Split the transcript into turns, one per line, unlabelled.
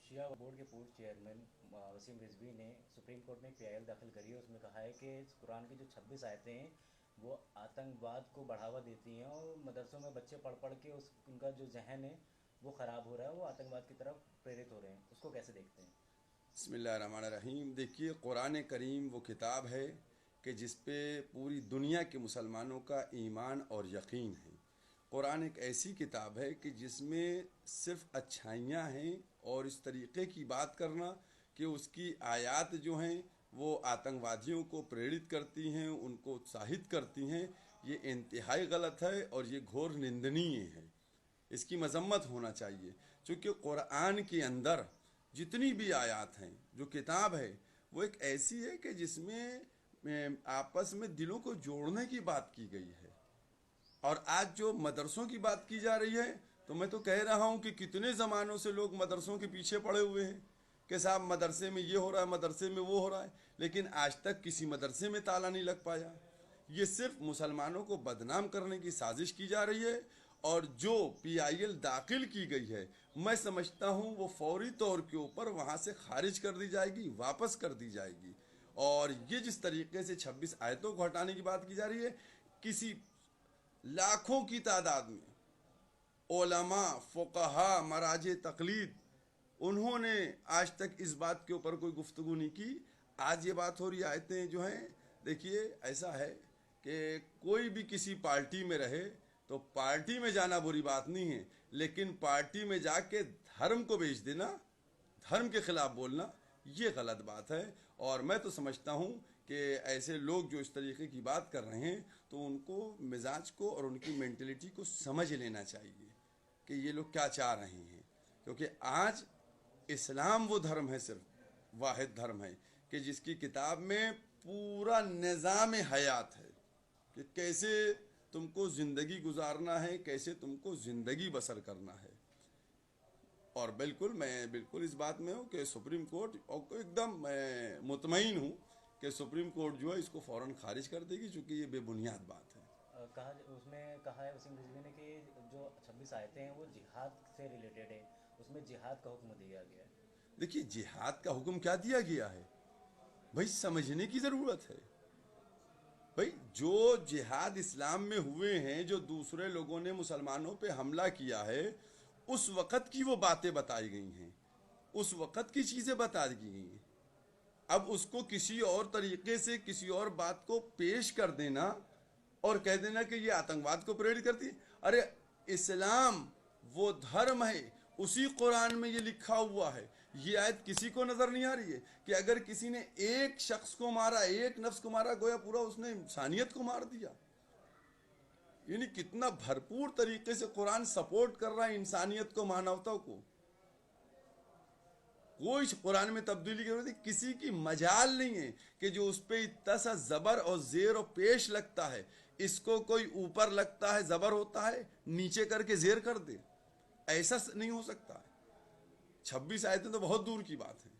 शिया board के पूर्व chairman Wasim Rizvi ने सुप्रीम कोर्ट में एक पीआईएल दाखिल करी है। उसमें कहा है कि कुरान की जो 26 आयतें हैं वो आतंकवाद को बढ़ावा देती हैं और मदरसों में बच्चे पढ़ पढ़ के उनका जो जहन है वो ख़राब हो रहा है, वो आतंकवाद की तरफ प्रेरित हो रहे हैं। उसको कैसे देखते हैं?
बिस्मिल्लाहिर्रहमानिर्रहीम। देखिए, कुरान करीम वो किताब है कि जिस पे पूरी दुनिया के मुसलमानों का ईमान और यकीन है। कुरान एक ऐसी किताब है कि जिसमें सिर्फ अच्छाइयाँ हैं, और इस तरीक़े की बात करना कि उसकी आयत जो हैं वो आतंकवादियों को प्रेरित करती हैं, उनको उत्साहित करती हैं, ये इंतहाई गलत है और ये घोर निंदनीय है। इसकी मजम्मत होना चाहिए, क्योंकि कुरान के अंदर जितनी भी आयत हैं, जो किताब है वो एक ऐसी है कि जिसमें आपस में दिलों को जोड़ने की बात की गई है। और आज जो मदरसों की बात की जा रही है, तो मैं तो कह रहा हूँ कि कितने ज़मानों से लोग मदरसों के पीछे पड़े हुए हैं कि साहब मदरसे में ये हो रहा है, मदरसे में वो हो रहा है, लेकिन आज तक किसी मदरसे में ताला नहीं लग पाया। ये सिर्फ मुसलमानों को बदनाम करने की साजिश की जा रही है। और जो पीआईएल दाखिल की गई है, मैं समझता हूँ वो फौरी तौर के ऊपर वहाँ से खारिज कर दी जाएगी, वापस कर दी जाएगी। और ये जिस तरीके से 26 आयतों को हटाने की बात की जा रही है, किसी लाखों की तादाद में उलमा, फुक़हा, मराजे तकलीद, उन्होंने आज तक इस बात के ऊपर कोई गुफ्तगू नहीं की। आज ये बात हो रही, आयतें जो हैं, देखिए ऐसा है कि कोई भी किसी पार्टी में रहे तो पार्टी में जाना बुरी बात नहीं है, लेकिन पार्टी में जाके धर्म को बेच देना, धर्म के खिलाफ बोलना, ये गलत बात है। और मैं तो समझता हूँ कि ऐसे लोग जो इस तरीके की बात कर रहे हैं, तो उनको मिजाज को और उनकी मेंटलिटी को समझ लेना चाहिए कि ये लोग क्या चाह रहे हैं। क्योंकि आज इस्लाम वो धर्म है, सिर्फ वाहिद धर्म है कि जिसकी किताब में पूरा निज़ाम हयात है कि कैसे तुमको ज़िंदगी गुजारना है, कैसे तुमको ज़िंदगी बसर करना है। और बिल्कुल मैं बिल्कुल इस बात में हूँ कि सुप्रीम कोर्ट, और एकदम मैं मुतमईन हूँ कि सुप्रीम कोर्ट जो है इसको फ़ौरन खारिज कर देगी, चूँकि ये बेबुनियाद बात है।
कहा उसमें कहा है वसीम रिजवी ने कि जो 26 आयतें हैं वो जिहाद से रिलेटेड है, उसमें जिहाद का हुक्म दिया गया है।
देखिए, जिहाद का हुक्म क्या दिया गया है भाई, समझने की ज़रूरत है। भाई, जो जिहाद इस्लाम में हुए हैं, जो दूसरे लोगों ने मुसलमानों पे हमला किया है, उस वक़्त की वो बातें बताई गई हैं, उस वक़्त की चीज़ें बता दी गई हैं। अब उसको किसी और तरीके से किसी और बात को पेश कर देना और कह देना कि ये आतंकवाद को प्रेरित करती है। अरे, इस्लाम वो धर्म है, उसी कुरान में ये लिखा हुआ है। ये आयत किसी को नजर नहीं आ रही है कि अगर किसी ने एक शख्स को मारा, एक नफ्स को मारा, गोया पूरा उसने इंसानियत को मार दिया। यानी कितना भरपूर तरीके से कुरान सपोर्ट कर रहा है इंसानियत को, मानवता को। कोई कुरान में तब्दीली की जरूरत, किसी की मजाल नहीं है कि जो उस पर इतना सा जबर और जेर और पेश लगता है, इसको कोई ऊपर लगता है जबर होता है, नीचे करके जेर कर दे। ऐसा नहीं हो सकता है। 26 आयतें तो बहुत दूर की बात है।